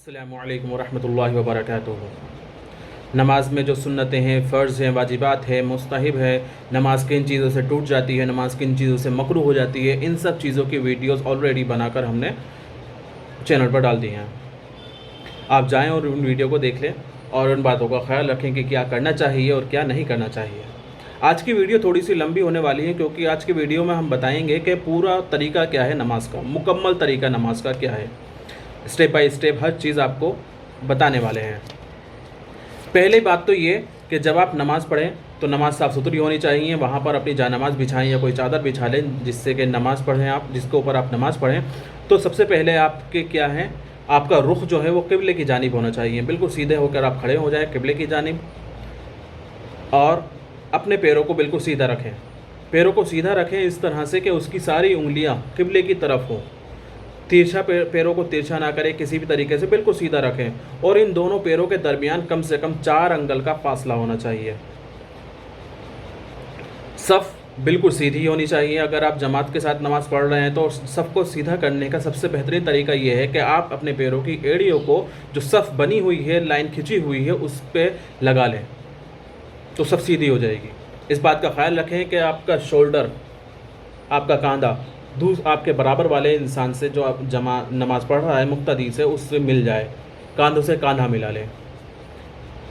अस्सलामु अलैकुम वरहमतुल्लाहि वबरकातुहू। नमाज में जो सुन्नतें हैं, फ़र्ज़ हैं, वाजिबात है, मुस्तहब है, नमाज किन चीज़ों से टूट जाती है, नमाज किन चीज़ों से मकरूह हो जाती है, इन सब चीज़ों की वीडियोस ऑलरेडी बनाकर हमने चैनल पर डाल दी हैं। आप जाएं और उन वीडियो को देख लें और उन बातों का ख्याल रखें कि क्या करना चाहिए और क्या नहीं करना चाहिए। आज की वीडियो थोड़ी सी लंबी होने वाली है क्योंकि आज की वीडियो में हम बताएंगे कि पूरा तरीका क्या है नमाज का, मुकम्मल तरीका नमाज का क्या है। स्टेप बाय स्टेप हर चीज़ आपको बताने वाले हैं। पहली बात तो ये कि जब आप नमाज़ पढ़ें तो नमाज़ साफ़ सुथरी होनी चाहिए। वहाँ पर अपनी जानमाज़ बिछाएं या कोई चादर बिछा लें जिससे कि नमाज़ पढ़ें आप, जिसके ऊपर आप नमाज़ पढ़ें। तो सबसे पहले आपके क्या है, आपका रुख जो है वो किबले की जानिब होना चाहिए। बिल्कुल सीधे होकर आप खड़े हो जाएं किबले की जानिब और अपने पैरों को बिल्कुल सीधा रखें। पैरों को सीधा रखें इस तरह से कि उसकी सारी उंगलियाँ किबले की तरफ हों। तिरछा पैरों को तिरछा ना करें, किसी भी तरीके से बिल्कुल सीधा रखें और इन दोनों पैरों के दरमियान कम से कम 4 अंगल का फासला होना चाहिए। सफ़ बिल्कुल सीधी होनी चाहिए। अगर आप जमात के साथ नमाज़ पढ़ रहे हैं तो सफ़ को सीधा करने का सबसे बेहतरीन तरीका ये है कि आप अपने पैरों की एड़ियों को, जो सफ़ बनी हुई है, लाइन खिंची हुई है, उस पर लगा लें तो सफ़ सीधी हो जाएगी। इस बात का ख्याल रखें कि आपका शोल्डर, आपका कांधा आपके बराबर वाले इंसान से, जो आप नमाज़ पढ़ रहा है मुक्तदी से, उससे मिल जाए, कांधों से कांधा मिला लें।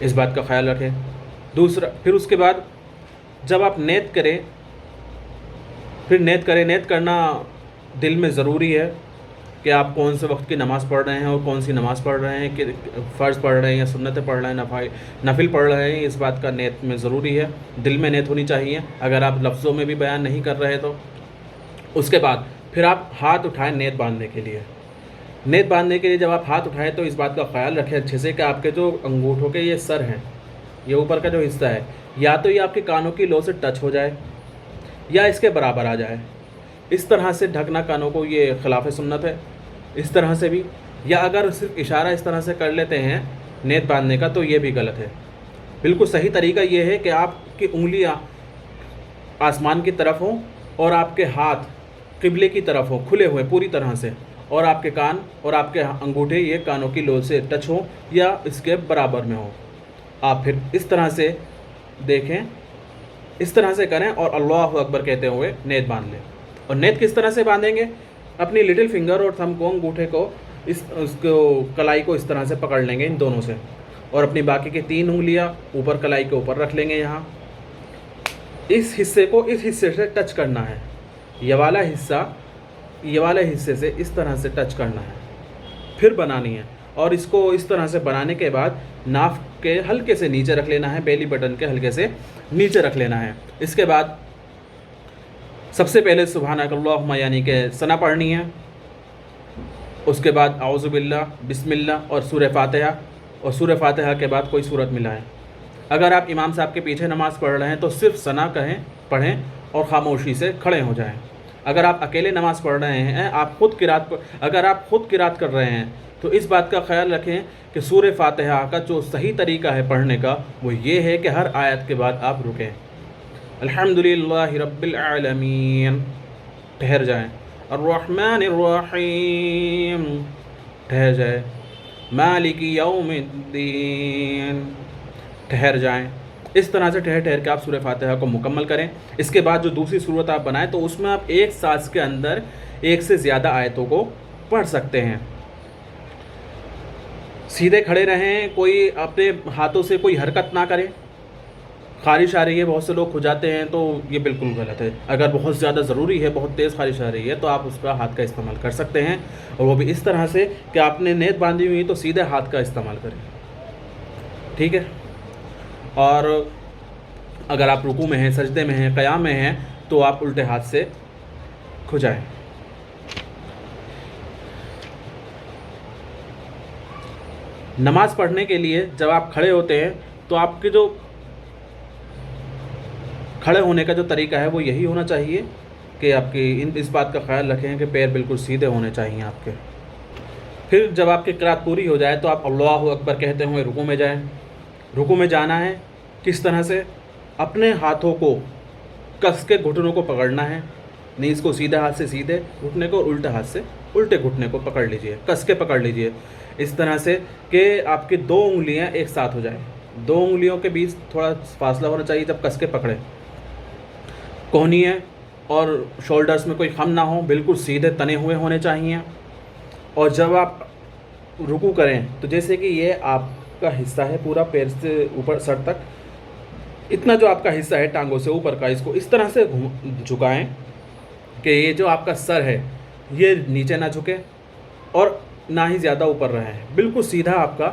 इस बात का ख्याल रखें। दूसरा, फिर उसके बाद जब आप नियत करें, फिर नियत करना दिल में ज़रूरी है कि आप कौन से वक्त की नमाज़ पढ़ रहे हैं और कौन सी नमाज़ पढ़ रहे हैं, कि फ़र्ज़ पढ़ रहे हैं या सुन्नतें पढ़ रहे हैं, नफिल पढ़ रहे हैं। इस बात का नियत में ज़रूरी है, दिल में नियत होनी चाहिए। अगर आप लफ्ज़ों में भी बयान नहीं कर रहे तो उसके बाद फिर आप हाथ उठाएं नियत बांधने के लिए। नियत बांधने के लिए जब आप हाथ उठाएं तो इस बात का ख्याल रखें अच्छे से कि आपके जो अंगूठों के ये सर हैं, ये ऊपर का जो हिस्सा है, या तो ये आपके कानों की लो से टच हो जाए या इसके बराबर आ जाए। इस तरह से ढकना कानों को, ये खिलाफ सुन्नत है। इस तरह से भी, या अगर सिर्फ इशारा इस तरह से कर लेते हैं नियत बांधने का तो ये भी गलत है। बिल्कुल सही तरीका ये है कि आपकी उंगलियां आसमान की तरफ हों और आपके हाथ किबले की तरफ हो, खुले हुए पूरी तरह से, और आपके कान और आपके अंगूठे ये कानों की लो से टच हो या इसके बराबर में हो। आप फिर इस तरह से देखें, इस तरह से करें और अल्लाहु अकबर कहते हुए नियत बांध लें। और नियत किस तरह से बांधेंगे, अपनी लिटिल फिंगर और थंब को, अंगूठे को, उसको कलाई को इस तरह से पकड़ लेंगे इन दोनों से, और अपनी बाकी की 3 उंगलियां ऊपर कलाई के ऊपर रख लेंगे। यहाँ इस हिस्से को इस हिस्से से टच करना है, ये वाला हिस्से से इस तरह से टच करना है, फिर बनानी है। और इसको इस तरह से बनाने के बाद नाफ के हल्के से नीचे रख लेना है, बेली बटन के हल्के से नीचे रख लेना है। इसके बाद सबसे पहले सुभानक अल्लाहुम्मा यानी कि सना पढ़नी है। उसके बाद औज़ु बिल्लाह, बिस्मिल्लाह और सूरह फातिहा, और सूरह फातिहा के बाद कोई सूरत मिलाएं। अगर आप इमाम साहब के पीछे नमाज़ पढ़ रहे हैं तो सिर्फ सना पढ़ें और ख़ामोशी से खड़े हो जाएं। अगर आप अकेले नमाज़ पढ़ रहे हैं, अगर आप ख़ुद क़िरात कर रहे हैं तो इस बात का ख्याल रखें कि सूरह फातिहा का जो सही तरीका है पढ़ने का वो ये है कि हर आयत के बाद आप रुकें। अल्हम्दुलिल्लाहि रब्बिल आलमीन, ठहर जाएं। अर्रहमानिर रहीम, ठहर जाएं। मालिकी यौमिद्दीन, ठहर जाएं। इस तरह से ठहर ठहर के आप सूरह फातिहा को मुकम्मल करें। इसके बाद जो दूसरी सूरत आप बनाएं तो उसमें आप एक सांस के अंदर एक से ज़्यादा आयतों को पढ़ सकते हैं। सीधे खड़े रहें, कोई अपने हाथों से कोई हरकत ना करें। ख़ारिश आ रही है, बहुत से लोग खुजाते हैं, तो ये बिल्कुल गलत है। अगर बहुत ज़्यादा ज़रूरी है, बहुत तेज़ ख़ारिश आ रही है तो आप उसका हाथ का इस्तेमाल कर सकते हैं, और वो भी इस तरह से कि आपने नियत बांधी हुई तो सीधे हाथ का इस्तेमाल करें। ठीक है। और अगर आप रुकू में हैं, सजदे में हैं, क़याम में हैं तो आप उल्टे हाथ से खुजाएं। नमाज़ पढ़ने के लिए जब आप खड़े होते हैं तो आपके जो खड़े होने का जो तरीका है वो यही होना चाहिए कि आपकी इस बात का ख्याल रखें कि पैर बिल्कुल सीधे होने चाहिए आपके। फिर जब आपकी क़िरात पूरी हो जाए तो आप अल्लाहु अकबर कहते हुए रुकू में जाएं। रुकू में जाना है किस तरह से, अपने हाथों को कस के घुटनों को पकड़ना है, नीज़ को सीधे हाथ से सीधे घुटने को और उल्टे हाथ से उल्टे घुटने को पकड़ लीजिए, कस के पकड़ लीजिए इस तरह से कि आपकी 2 उंगलियां एक साथ हो जाएं। 2 उंगलियों के बीच थोड़ा फासला होना चाहिए जब कस के पकड़े। कोहनी और शोल्डर्स में कोई खम ना हो, बिल्कुल सीधे तने हुए होने चाहिए। और जब आप रुकू करें तो जैसे कि ये आपका हिस्सा है पूरा पैर से ऊपर सर तक, इतना जो आपका हिस्सा है टांगों से ऊपर का, इसको इस तरह से झुकाएं कि ये जो आपका सर है ये नीचे ना झुके और ना ही ज़्यादा ऊपर रहे। बिल्कुल सीधा आपका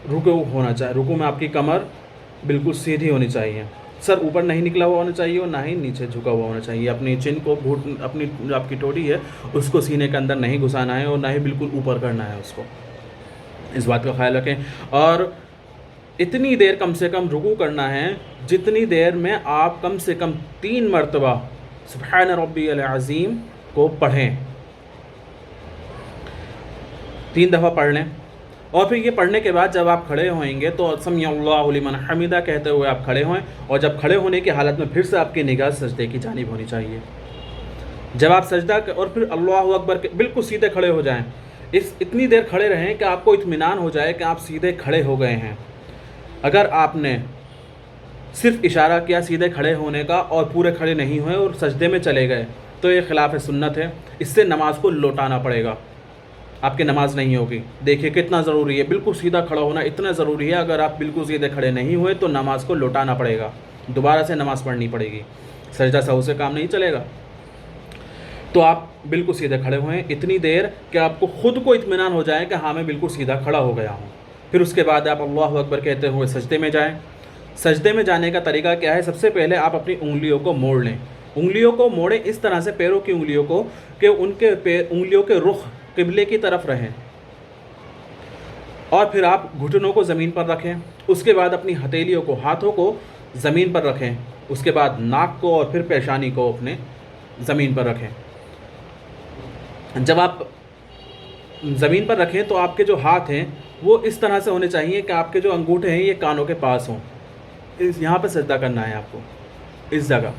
रुकू होना चाहिए। रुकू में आपकी कमर बिल्कुल सीधी होनी चाहिए, सर ऊपर नहीं निकला हुआ होना चाहिए और ना ही नीचे झुका हुआ होना चाहिए। अपनी चिन को अपनी जो आपकी ठोड़ी है उसको सीने के अंदर नहीं घुसाना है और ना ही बिल्कुल ऊपर करना है उसको, इस बात का ख्याल रखें। और इतनी देर कम से कम रुकू करना है जितनी देर में आप कम से कम 3 मरतबा सुब्हान रब्बियल अज़ीम को पढ़ें। 3 दफ़ा पढ़ लें और फिर ये पढ़ने के बाद जब आप खड़े होएंगे तो समी अल्लाहु लिमन हमिदा कहते हुए आप खड़े होएं। और जब खड़े होने की हालत में फिर से आपकी निगाह सजदे की जानिब होनी चाहिए। जब आप सजदा और फिर अल्लाहु अकबर के बिल्कुल सीधे खड़े हो जाएं। इतनी देर खड़े रहें कि आपको इत्मीनान हो जाए कि आप सीधे खड़े हो गए हैं। अगर आपने सिर्फ इशारा किया सीधे खड़े होने का और पूरे खड़े नहीं हुए और सजदे में चले गए तो ये खिलाफ सुन्नत है, इससे नमाज को लौटाना पड़ेगा, आपकी नमाज नहीं होगी। देखिए कितना ज़रूरी है, बिल्कुल सीधा खड़ा होना इतना ज़रूरी है। अगर आप बिल्कुल सीधे खड़े नहीं हुए तो नमाज को लौटाना पड़ेगा, दोबारा से नमाज़ पढ़नी पड़ेगी, सजदा सहू से काम नहीं चलेगा। तो आप बिल्कुल सीधे खड़े हुए इतनी देर कि आपको ख़ुद को इत्मीनान हो जाए कि हाँ मैं बिल्कुल सीधा खड़ा हो गया हूँ। फिर उसके बाद आप अल्लाहु अकबर कहते हुए सजदे में जाएं। सजदे में जाने का तरीका क्या है? सबसे पहले आप अपनी उंगलियों को मोड़ लें। उंगलियों को मोड़ें इस तरह से, पैरों की उंगलियों को, कि उनके उंगलियों के रुख किबले की तरफ रहें। और फिर आप घुटनों को ज़मीन पर रखें। उसके बाद अपनी हथेलियों को, हाथों को ज़मीन पर रखें। उसके बाद नाक को और फिर पेशानी को अपने ज़मीन पर रखें। जब आप ज़मीन पर रखें तो आपके जो हाथ हैं वो इस तरह से होने चाहिए कि आपके जो अंगूठे हैं ये कानों के पास हों। यहाँ पर सजदा करना है आपको, इस जगह।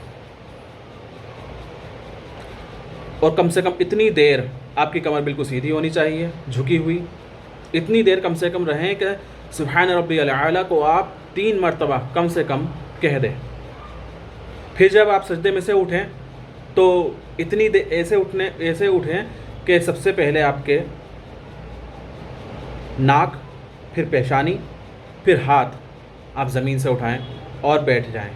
और कम से कम इतनी देर आपकी कमर बिल्कुल सीधी होनी चाहिए, झुकी हुई। इतनी देर कम से कम रहें कि सुब्हान रब्बियल आला को आप 3 मरतबा कम से कम कह दें। फिर जब आप सजदे में से उठें तो इतनी देर ऐसे उठें कि सबसे पहले आपके नाक, फिर पेशानी, फिर हाथ आप ज़मीन से उठाएं और बैठ जाएं।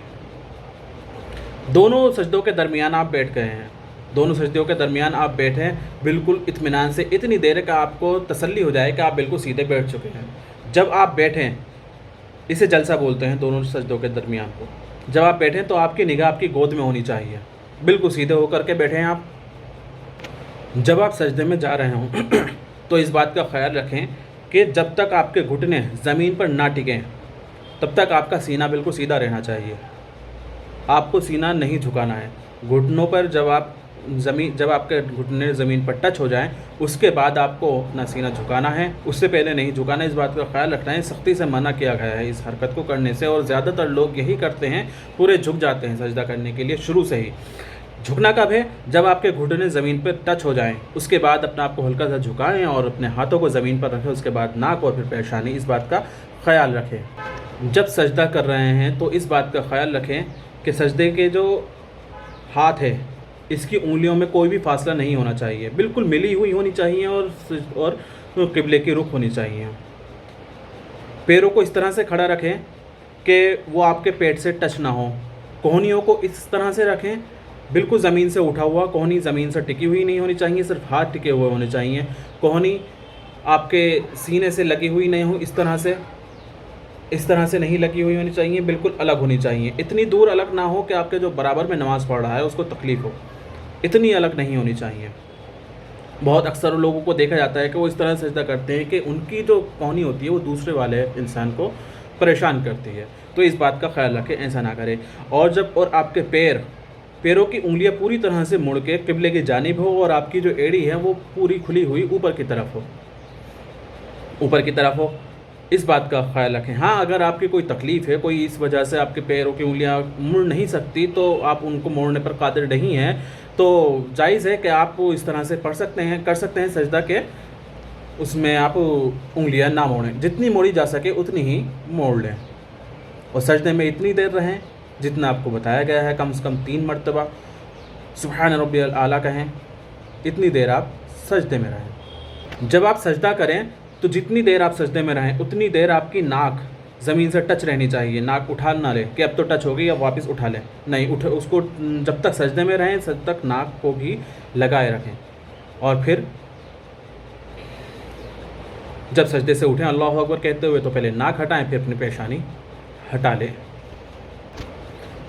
दोनों सजदों के दरमियान आप बैठ गए हैं, दोनों सजदों के दरमियान आप बैठें बिल्कुल इत्मीनान से, इतनी देर का आपको तसल्ली हो जाए कि आप बिल्कुल सीधे बैठ चुके हैं। जब आप बैठें, इसे जलसा बोलते हैं दोनों सजदों के दरमियान को। जब आप बैठें तो आपकी निगाह आपकी गोद में होनी चाहिए, बिल्कुल सीधे होकर के बैठें आप। जब आप सजदे में जा रहे हों तो इस बात का ख्याल रखें कि जब तक आपके घुटने ज़मीन पर ना टिकें तब तक आपका सीना बिल्कुल सीधा रहना चाहिए। आपको सीना नहीं झुकाना है। घुटनों पर जब आपके घुटने ज़मीन पर टच हो जाएं उसके बाद आपको अपना सीना झुकाना है, उससे पहले नहीं झुकाना है। इस बात का ख्याल रखना है। सख्ती से मना किया गया है इस हरकत को करने से, और ज़्यादातर लोग यही करते हैं, पूरे झुक जाते हैं सजदा करने के लिए शुरू से ही। झुकना कब है? जब आपके घुटने ज़मीन पर टच हो जाएं, उसके बाद अपने आप को हल्का सा झुकाएं और अपने हाथों को ज़मीन पर रखें। उसके बाद नाक और फिर पेशानी, इस बात का ख्याल रखें। जब सजदा कर रहे हैं तो इस बात का ख्याल रखें कि सजदे के जो हाथ है इसकी उंगलियों में कोई भी फासला नहीं होना चाहिए, बिल्कुल मिली हुई होनी चाहिए और किबले की रुख होनी चाहिए। पैरों को इस तरह से खड़ा रखें कि वो आपके पेट से टच ना हो। कोहनियों को इस तरह से रखें, बिल्कुल ज़मीन से उठा हुआ, कोहनी ज़मीन से टिकी हुई नहीं होनी चाहिए, सिर्फ हाथ टिके हुए होने चाहिए। कोहनी आपके सीने से लगी हुई नहीं हो, इस तरह से नहीं लगी हुई होनी चाहिए, बिल्कुल अलग होनी चाहिए। इतनी दूर अलग ना हो कि आपके जो बराबर में नमाज़ पढ़ रहा है उसको तकलीफ़ हो, इतनी अलग नहीं होनी चाहिए। बहुत अक्सर लोगों को देखा जाता है कि वो इस तरह से सजदा करते हैं कि उनकी जो कोहनी होती है वो दूसरे वाले इंसान को परेशान करती है। तो इस बात का ख्याल रखें, ऐसा ना करें। और आपके पैरों की उंगलियां पूरी तरह से मुड़ के किबले की जानिब हो और आपकी जो एड़ी है वो पूरी खुली हुई ऊपर की तरफ हो। اس بات کا خیال رکھیں۔ ہاں اگر آپ کی کوئی تکلیف ہے، کوئی اس وجہ سے آپ کے پیروں کی انگلیاں مڑ نہیں سکتی، تو آپ ان کو موڑنے پر قادر نہیں ہیں، تو جائز ہے کہ آپ اس طرح سے پڑھ سکتے ہیں، کر سکتے ہیں سجدہ کے اس میں آپ انگلیاں نہ موڑیں، جتنی موڑی جا سکے اتنی ہی موڑ لیں، اور سجدے میں اتنی دیر رہیں جتنا آپ کو بتایا گیا ہے، کم سے کم 3 مرتبہ سبحان ربی الاعلیٰ کہیں، اتنی دیر آپ سجدے میں رہیں۔ جب آپ سجدہ کریں تو جتنی دیر آپ سجدے میں رہیں اتنی دیر آپ کی ناک زمین سے ٹچ رہنی چاہیے، ناک اٹھا نہ لیں کہ اب تو ٹچ ہو گئی اب واپس اٹھا لیں، نہیں، اس کو جب تک سجدے میں رہیں تب تک ناک کو بھی لگائے رکھیں، اور پھر جب سجدے سے اٹھیں اللہ اکبر کہتے ہوئے تو پہلے ناک ہٹائیں، پھر اپنی پیشانی ہٹا لیں۔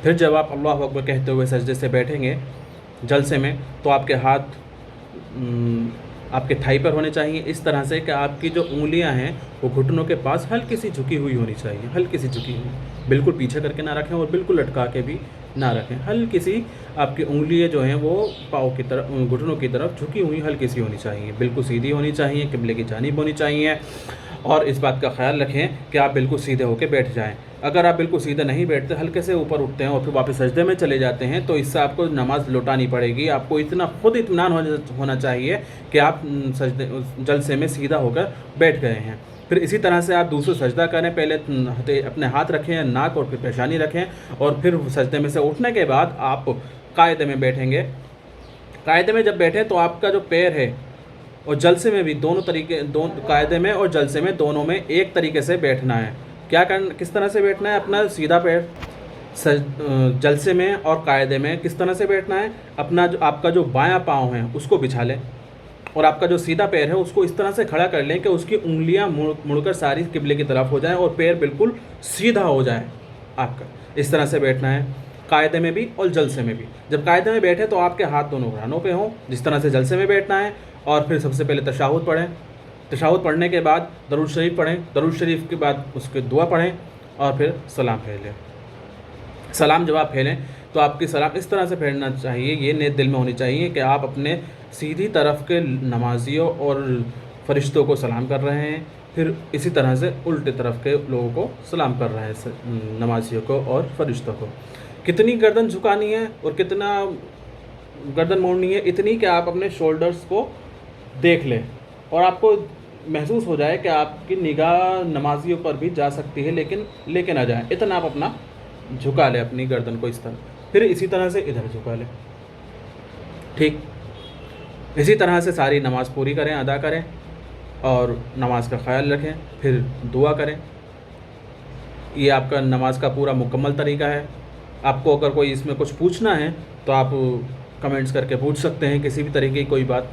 پھر جب آپ اللہ اکبر کہتے ہوئے سجدے سے بیٹھیں گے جلسے میں، تو آپ کے ہاتھ آپ کے تھائی پر ہونے چاہیے، اس طرح سے کہ آپ کی جو انگلیاں ہیں وہ گھٹنوں کے پاس ہلکی سی جھکی ہوئی ہونی چاہیے، ہلکی سی جھکی ہوئی، بالکل پیچھے کر کے نہ رکھیں اور بالکل لٹکا کے بھی نہ رکھیں، ہلکی سی آپ کی انگلیاں جو ہیں وہ پاؤں کی طرف، گھٹنوں کی طرف جھکی ہوئی ہلکی سی ہونی چاہیے، بالکل سیدھی ہونی چاہیے، قبلے کی جانب ہونی چاہیے، اور اس بات کا خیال رکھیں کہ آپ بالکل سیدھے ہو کے بیٹھ جائیں۔ اگر آپ بالکل سیدھے نہیں بیٹھتے، ہلکے سے اوپر اٹھتے ہیں اور پھر واپس سجدے میں چلے جاتے ہیں، تو اس سے آپ کو نماز لوٹانی پڑے گی۔ آپ کو اتنا خود اطمینان ہونا چاہیے کہ آپ جلسے میں سیدھا ہو کر بیٹھ گئے ہیں۔ پھر اسی طرح سے آپ دوسرے سجدہ کریں، پہلے اپنے ہاتھ رکھیں ناک اور پھر پیشانی رکھیں، اور پھر سجدے میں سے اٹھنے کے بعد آپ قاعدے میں بیٹھیں گے۔ قاعدے میں جب بیٹھیں تو آپ کا جو پیر ہے، اور جلسے میں بھی قاعدے میں اور جلسے میں دونوں میں ایک طریقے سے بیٹھنا ہے۔ کس طرح سے بیٹھنا ہے؟ اپنا سیدھا پیر جلسے میں اور قاعدے میں کس طرح سے بیٹھنا ہے؟ آپ کا جو بایاں پاؤں ہے اس کو بچھا لیں، اور آپ کا جو سیدھا پیر ہے اس کو اس طرح سے کھڑا کر لیں کہ اس کی انگلیاں مڑ کر ساری قبلے کی طرف ہو جائیں اور پیر بالکل سیدھا ہو جائے آپ کا۔ اس طرح سے بیٹھنا ہے قاعدے میں بھی اور جلسے میں بھی۔ جب قاعدے میں بیٹھے تو آپ کے ہاتھ دونوں گھٹنوں پہ ہوں، جس طرح سے جلسے میں بیٹھنا ہے، اور پھر سب سے پہلے تشہد پڑھیں، تشہد پڑھنے کے بعد درود شریف پڑھیں، درود شریف کے بعد اس کے دعا پڑھیں، اور پھر سلام پھیلیں۔ سلام جب آپ پھیلیں تو آپ کی سلام اس طرح سے پھیلنا چاہیے، یہ نیت دل میں ہونی چاہیے کہ آپ اپنے سیدھی طرف کے نمازیوں اور فرشتوں کو سلام کر رہے ہیں، پھر اسی طرح سے الٹے طرف کے لوگوں کو سلام کر رہے ہیں، نمازیوں کو اور فرشتوں کو۔ کتنی گردن جھکانی ہے اور کتنا گردن موڑنی ہے؟ اتنی کہ آپ اپنے شولڈرز کو دیکھ لیں اور آپ کو محسوس ہو جائے کہ آپ کی نگاہ نمازیوں پر بھی جا سکتی ہے، لیکن لے کے نہ جائیں، اتنا آپ اپنا جھکا لیں اپنی گردن کو اس طرح، پھر اسی طرح سے ادھر جھکا لیں، ٹھیک۔ اسی طرح سے ساری نماز پوری کریں، ادا کریں، اور نماز کا خیال رکھیں، پھر دعا کریں۔ یہ آپ کا نماز کا پورا مکمل طریقہ ہے۔ آپ کو اگر کوئی اس میں کچھ پوچھنا ہے تو آپ کمنٹس کر کے پوچھ سکتے ہیں، کسی بھی طریقے کی کوئی بات۔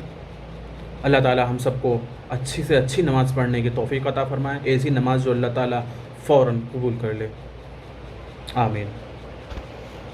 اللہ تعالی ہم سب کو اچھی سے اچھی نماز پڑھنے کی توفیق عطا فرمائے، ایسی نماز جو اللہ تعالی فوراً قبول کر لے، آمین۔